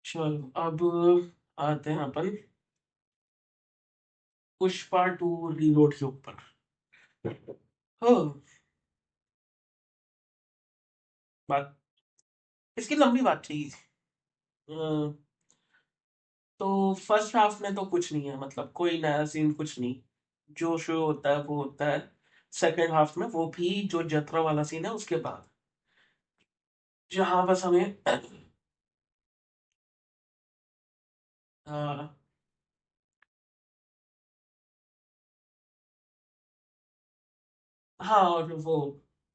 चलो अब आते हैं अपन पुष्पा 2 रीलोड के ऊपर। हाँ, बात इसकी लंबी बात थी। तो फर्स्ट हाफ में तो कुछ नहीं है, मतलब कोई नया सीन कुछ नहीं। जो शो होता है वो होता है सेकेंड हाफ में, वो भी जो जतरा वाला सीन है उसके बाद, जहाँ बस हमें अ, हाँ, और वो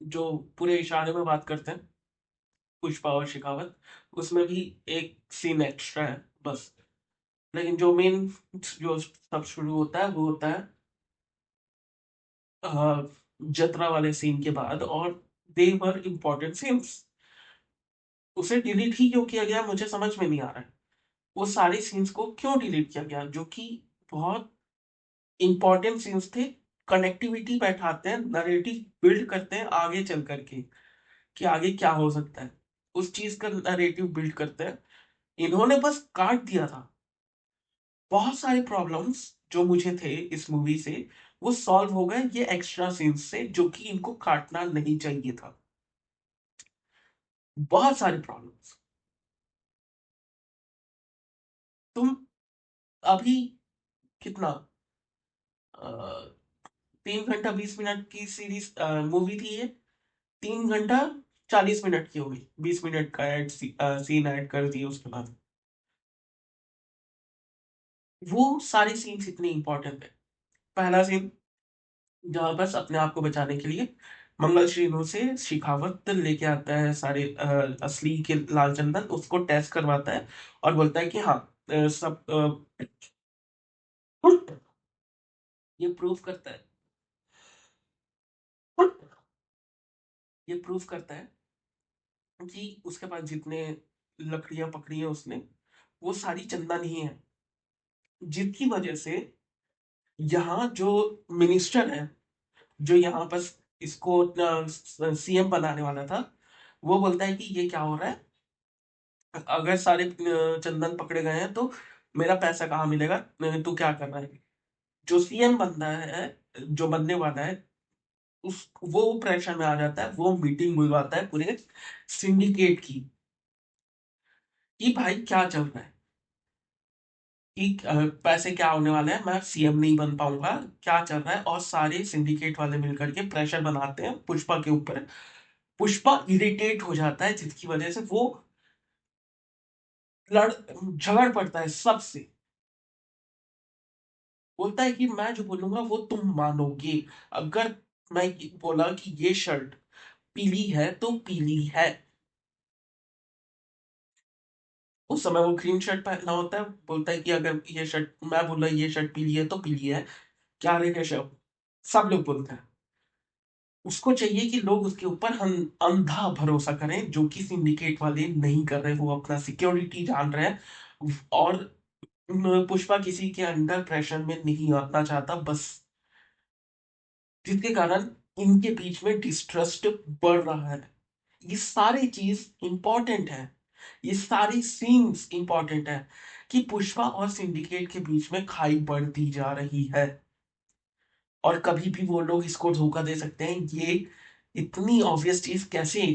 जो पूरे इशारे में बात करते हैं पुष्पा और शेखावत, उसमें भी एक सीन एक्स्ट्रा है बस। लेकिन जो मेन जो सब शुरू होता है वो होता है अ, जतरा वाले सीन के बाद, और दे वर इम्पोर्टेंट सीन्स। उसे डिलीट ही क्यों किया गया मुझे समझ में नहीं आ रहा है। वो सारे सीन्स को क्यों डिलीट किया गया जो कि बहुत इंपॉर्टेंट सीन्स थे। कनेक्टिविटी बैठाते हैं, नरेटिव बिल्ड करते हैं आगे चल करके कि आगे क्या हो सकता है, उस चीज का नरेटिव बिल्ड करते हैं। इन्होंने बस काट दिया था। बहुत सारे प्रॉब्लम्स जो मुझे थे इस मूवी से, वो सॉल्व हो गए ये एक्स्ट्रा सीन्स से, जो कि इनको काटना नहीं चाहिए था। बहुत सारे प्रॉब्लम्स। तुम अभी कितना 3 घंटा 20 मिनट की सीरीज मूवी थी ये, 3 घंटा 40 मिनट की होगी, 20 मिनट का सीन ऐड कर दिए उसके बाद। वो सारे सीन्स इतने इंपॉर्टेंट है। पहला सीन, जहाँ बस अपने आप को बचाने के लिए मंगल श्रीनु से शिखावत लेके आता है सारे असली के लाल चंदन, उसको टेस्ट करवाता है और बोलता है कि हाँ, सब ये प्रूव करता है, ये प्रूव करता है कि उसके पास जितने लकड़ियां पकड़ी है उसने, वो सारी चंदन ही है। जिसकी वजह से यहाँ जो मिनिस्टर है, जो यहाँ बस इसको सीएम बनाने वाला था, वो बोलता है कि ये क्या हो रहा है, अगर सारे चंदन पकड़े गए हैं तो मेरा पैसा कहाँ मिलेगा, तू क्या कर रहा है। जो सीएम बनना है, जो बनने वाला है, उस वो प्रेशर में आ जाता है, वो मीटिंग बुलवाता है पूरे सिंडिकेट की कि भाई क्या चल रहा है, कि पैसे क्या होने वाले हैं, मैं सीएम नहीं बन पाऊंगा, क्या चल रहा है। और सारे सिंडिकेट वाले मिलकर के प्रेशर बनाते हैं पुष्पा के ऊपर। पुष्पा इरिटेट हो जाता है, जिसकी वजह से वो लड़ झगड़ पड़ता है सबसे। बोलता है कि मैं जो बोलूंगा वो तुम मानोगे। अगर मैं बोला कि ये शर्ट पीली है तो पीली है। उस समय वो ग्रीन शर्ट पहना होता है, बोलता है कि अगर ये शर्ट, मैं बोला ये शर्ट पीली है तो पीली है, क्या रे केशव, सब लोग बोलते हैं। उसको चाहिए कि लोग उसके ऊपर अंधा भरोसा करें, जो कि सिंडिकेट वाले नहीं कर रहे, वो अपना सिक्योरिटी जान रहे हैं। और पुष्पा किसी के अंडर प्रेशर में नहीं आना चाहता बस, जिसके कारण इनके बीच में डिस्ट्रस्ट बढ़ रहा है। ये सारी चीज इंपॉर्टेंट है, ये सारी सीन्स इंपॉर्टेंट है कि पुष्पा और सिंडिकेट के बीच में खाई बढ़ती जा रही है। और कभी भी वो लोग इसको धोखा दे सकते हैं, ये इतनी ऑब्वियस चीज कैसे,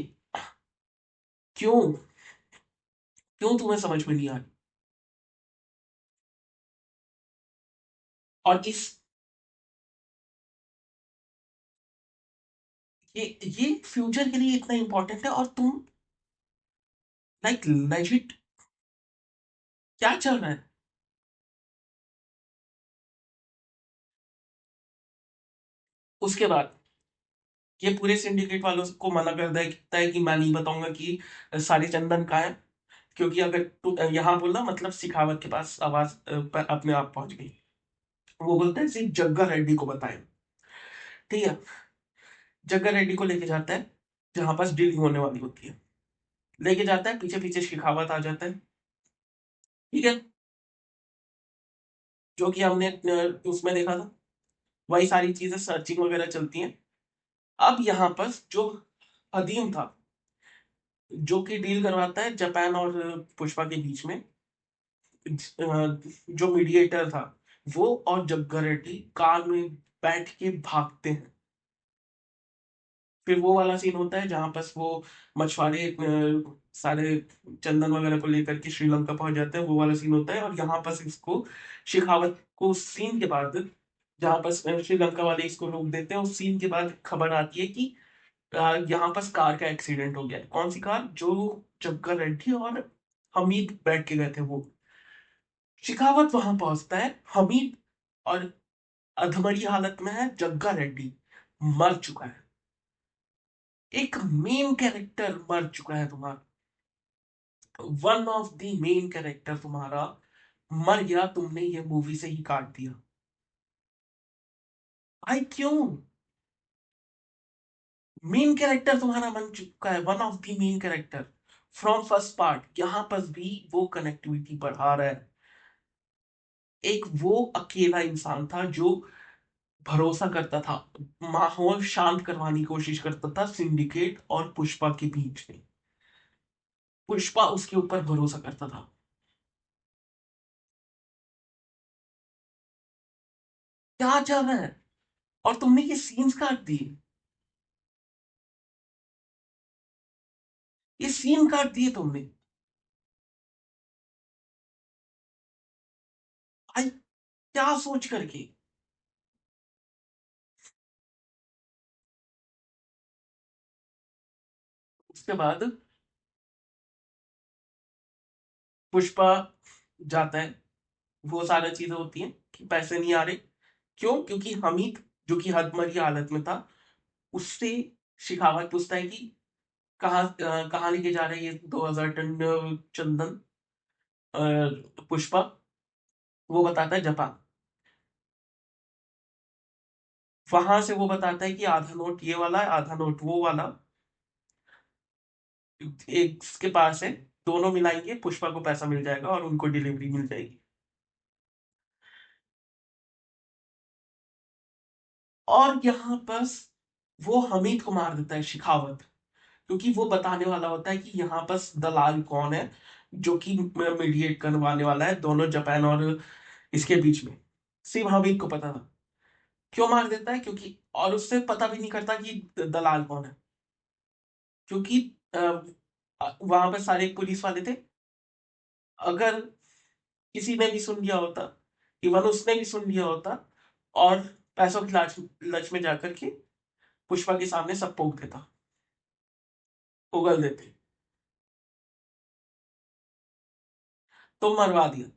क्यों, क्यों तुम्हें समझ में नहीं आ रही। और इस ये फ्यूचर के लिए इतना इंपॉर्टेंट है, और तुम लाइक लेजिट क्या चल रहा है। उसके बाद ये पूरे सिंडिकेट वालों को मना कर देता है कि मैं नहीं बताऊंगा कि सारे चंदन कहाँ है, क्योंकि अगर तू यहाँ बोलना मतलब सिखावत के पास आवाज अपने आप पहुंच गई। वो बोलता है सिर्फ जग्गा रेड्डी को बताएं। ठीक है, जग्गा रेड्डी को लेके जाता है जहां पास डीलिंग होने वाली होती है, लेके जाता है, पीछे पीछे शिखावत आ जाता है। ठीक है, जो कि हमने उसमें देखा था, वही सारी चीजें सर्चिंग वगैरह चलती हैं। अब यहाँ पर जो अदीम था, जो कि डील करवाता है जापान और पुष्पा के बीच में, जो मीडिएटर था वो और जग्गा रेड्डी कार में बैठ के भागते हैं। फिर वो वाला सीन होता है जहां पर वो मछुआरे सारे चंदन वगैरह को लेकर के श्रीलंका पहुंच जाते हैं, वो वाला सीन होता है। और यहाँ पर इसको शेखावत को सीन के बाद, जहां पर श्रीलंका वाले इसको रोक देते हैं, उस सीन के बाद खबर आती है कि यहाँ पर कार का एक्सीडेंट हो गया है। कौन सी कार? जो जग्गा रेड्डी और हमीद बैठ के गए थे वो। शेखावत वहां पहुंचता है, हमीद और अधमरी हालत में है, जग्गा रेड्डी मर चुका है। एक मेन कैरेक्टर मर चुका है तुम्हारा, one of the main character तुम्हारा मर गया, तुमने ये मूवी से ही काट दिया। भाई क्यों? मेन कैरेक्टर तुम्हारा बन चुका है, one of the main character from first part, यहां पर भी वो कनेक्टिविटी बढ़ा रहा है। एक वो अकेला इंसान था जो भरोसा करता था, माहौल शांत करवाने की कोशिश करता था सिंडिकेट और पुष्पा के बीच में। पुष्पा उसके ऊपर भरोसा करता था। क्या चल रहा है? और तुमने ये सीन्स काट दिए, ये सीन काट दिए तुमने। भाई क्या सोच करके? उसके बाद पुष्पा जाता है, वो सारी चीजें होती हैं कि पैसे नहीं आ रहे। क्यों? क्योंकि हमीद, जो कि हदमरी हालत में था, उससे शिखावत पूछता है कि कहाँ लेके जा रहे हैं ये 2000 टन चंदन? पुष्पा वो बताता है जापान। वहां से वो बताता है कि आधा नोट ये वाला है, आधा नोट वो वाला एक के पास है, दोनों मिलाएंगे, पुष्पा को पैसा मिल जाएगा और उनको डिलीवरी मिल जाएगी। और यहाँ पर वो हमीद को मार देता है शिखावत, क्योंकि वो बताने वाला होता है कि यहाँ पर दलाल कौन है जो कि मीडिएट करवाने वाला है दोनों जापान और इसके बीच में। सिर्फ हमीद को पता था। क्यों मार देता है? क्योंकि और उससे पता भी नहीं करता कि दलाल कौन है, क्योंकि वहां पर सारे पुलिस वाले थे। अगर किसी ने भी सुन लिया होता, इवन उसने भी सुन लिया होता, और पैसों की लालच लालच में जाकर के पुष्पा के सामने सब पोक देता, उगल देते। तो मरवा दिया,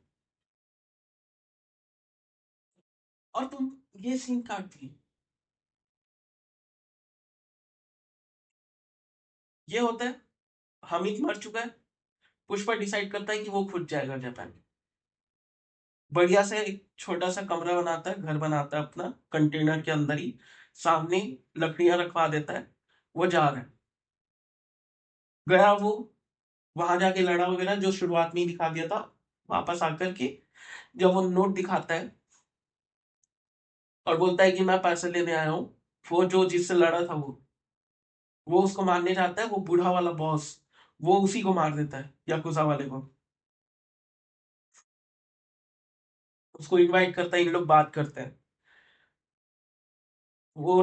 और तुम ये सीन काट दिए। ये होता है, हमीद मर चुका है, पुष्पा डिसाइड करता है कि वो खुद जाएगा जापान। बढ़िया से एक छोटा सा कमरा बनाता है, घर बनाता है अपना कंटेनर के अंदर ही, सामने लकड़ियां रखवा देता है। वो जा रहा है, गया वो, वहां जाके लड़ा वगैरह जो शुरुआत में ही दिखा दिया था। वापस आकर के जब वो नोट दिखाता है और बोलता है कि मैं पैसे लेने आया हूँ, वो जो जिससे लड़ा था वो उसको मारने जाता है, वो बूढ़ा वाला बॉस, वो उसी को मार देता है, याकुजा वाले को। उसको इनवाइट करता है, इन लोग बात करते हैं। वो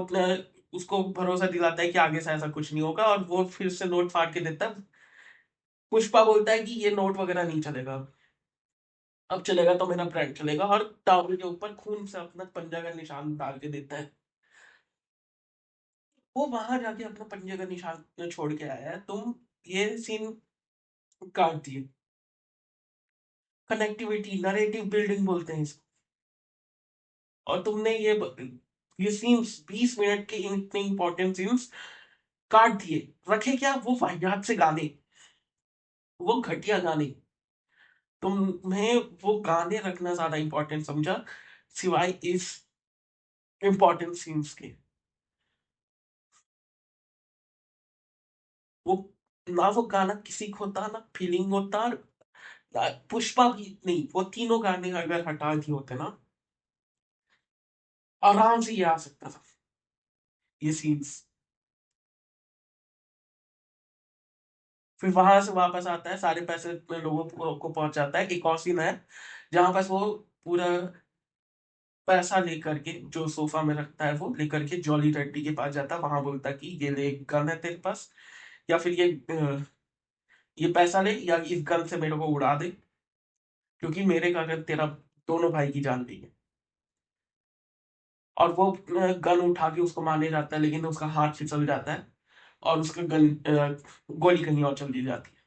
उसको भरोसा दिलाता है कि आगे से ऐसा कुछ नहीं होगा, और वो फिर से नोट फाड़ के देता है। पुष्पा बोलता है कि ये नोट वगैरह नहीं चलेगा, अब चलेगा तो मेरा ब्रांड चलेगा, और टावल के ऊपर खून से अपना पंजा का निशान डाल के देता है। वो वहां जाके अपना पंजे का निशान छोड़ के आया है, तुम ये सीन काट दिए। कनेक्टिविटी, नरेटिव बिल्डिंग बोलते हैं इसको। और तुमने ये सीन्स, 20 मिनट के इतने इंपॉर्टेंट सीन्स काट दिए। रखे क्या? वो वाहियात से गाने, वो घटिया गाने। तुम्हें वो गाने रखना ज्यादा इंपॉर्टेंट समझा, सिवाय इस इंपॉर्टेंट सीन्स के। वो ना वो गाना किसी को होता, ना फीलिंग होता, ना पुष्पा भी नहीं। वो तीनों गाने अगर हटा दिए होते ना, आराम से ये आ सकता था, ये सीन्स। फिर वहां से वापस आता है, सारे पैसे लोगों को पहुंचाता है। एक और सीन है जहां पर वो पूरा पैसा लेकर के, जो सोफा में रखता है वो लेकर के जॉली रेड्डी के पास जाता है। वहां बोलता है कि ये ले, एक गन है तेरे पास, या फिर ये पैसा ले, या इस गन से मेरे को उड़ा दे, क्योंकि मेरे कारण तेरा दोनों भाई की जान गई है। और वो गन उठा के उसको मारने जाता है, लेकिन उसका हाथ फिसल जाता है और उसका गोली कहीं और चली जाती है।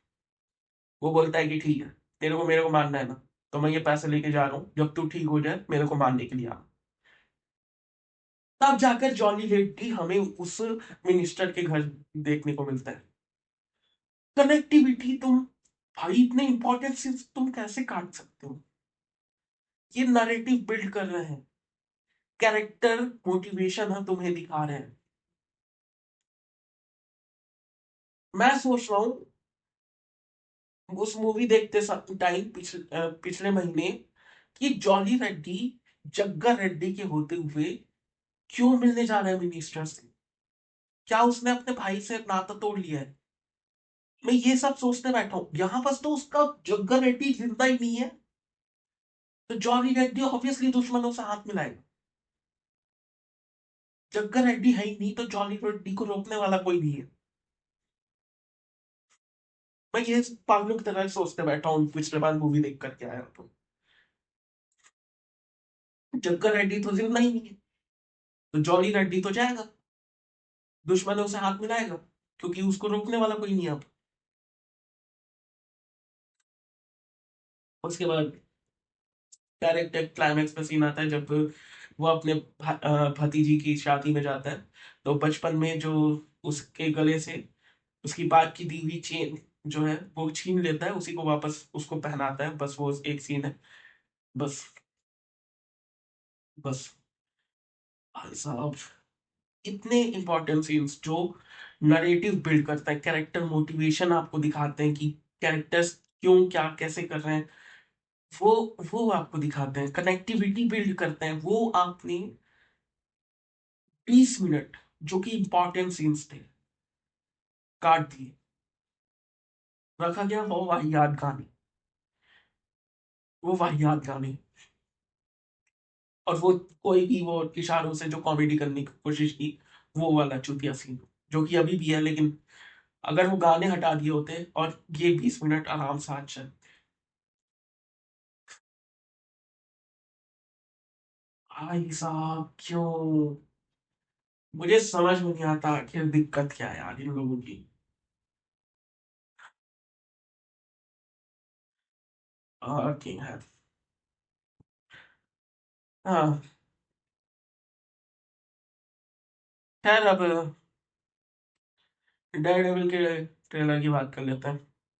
वो बोलता है कि ठीक है, तेरे को मेरे को मारना है ना, तो मैं ये पैसे लेके जा रहा हूँ, जब तू ठीक हो जाए मेरे को मारने के लिए आ। तब जाकर जॉनी रेड्डी हमें उस मिनिस्टर के घर देखने को मिलता है। कनेक्टिविटी तुम, भाई इतने इंपॉर्टेंट सीन्स तुम कैसे काट सकते हो? ये नैरेटिव बिल्ड कर रहे हैं, कैरेक्टर मोटिवेशन हम तुम्हें दिखा रहे हैं। मैं सोच रहा हूँ उस मूवी देखते टाइम पिछले महीने कि जॉली रेड्डी जग्गा रेड्डी के होते हुए क्यों मिलने जा रहा है मिनिस्टर से? क्या उसने अपने भाई से नाता तोड़ लिया है? मैं ये सब सोचते बैठा हूँ। यहाँ पर तो उसका जग्गा रेड्डी जिंदा ही नहीं है, तो जॉली रेड्डी ऑब्वियसली दुश्मनों से हाथ मिलाएगा। जग्गा रेड्डी है ही नहीं, तो जॉली रेड्डी को रोकने वाला कोई नहीं है। मैं ये पागलों की तरह सोचते बैठा हूँ पिछले बार मूवी देख करके आया तो। जग्गा रेड्डी तो जिंदा ही नहीं है, तो जॉली रेड्डी तो जाएगा, दुश्मनों से हाथ मिलाएगा, क्योंकि उसको रोकने वाला कोई नहीं है अब। उसके बाद कैरेक्टर क्लाइमैक्स में सीन आता है जब वो अपने भतीजी की शादी में जाता है। तो बचपन में जो उसके गले से उसकी बात की दी हुई चेन जो है वो छीन लेता है, उसी को वापस उसको पहनाता है। बस वो एक सीन है। बस, बस। भाई साहब, इतने इंपॉर्टेंट सीन्स जो नरेटिव बिल्ड करता है, कैरेक्टर मोटिवेशन आपको दिखाते हैं कि कैरेक्टर्स क्यों क्या कैसे कर रहे हैं, वो वो आपको दिखाते हैं, कनेक्टिविटी बिल्ड करते हैं। वो आपने 20 मिनट जो कि इंपॉर्टेंट सीन्स थे काट दिए, रखा गया वो वाहियात गाने, वो वाहियात गाने। और वो कोई भी वो इशारों से जो कॉमेडी करने की कोशिश की, वो वाला चुतिया सीन जो कि अभी भी है। लेकिन अगर वो गाने हटा दिए होते और ये 20 मिनट आराम से आज चल। भाई साहब क्यों, मुझे समझ में नहीं आता आखिर दिक्कत क्या है यार इन लोगों की। किंग है। हाँ, खैर अब डेयर डेविल के ट्रेलर की बात कर लेते हैं।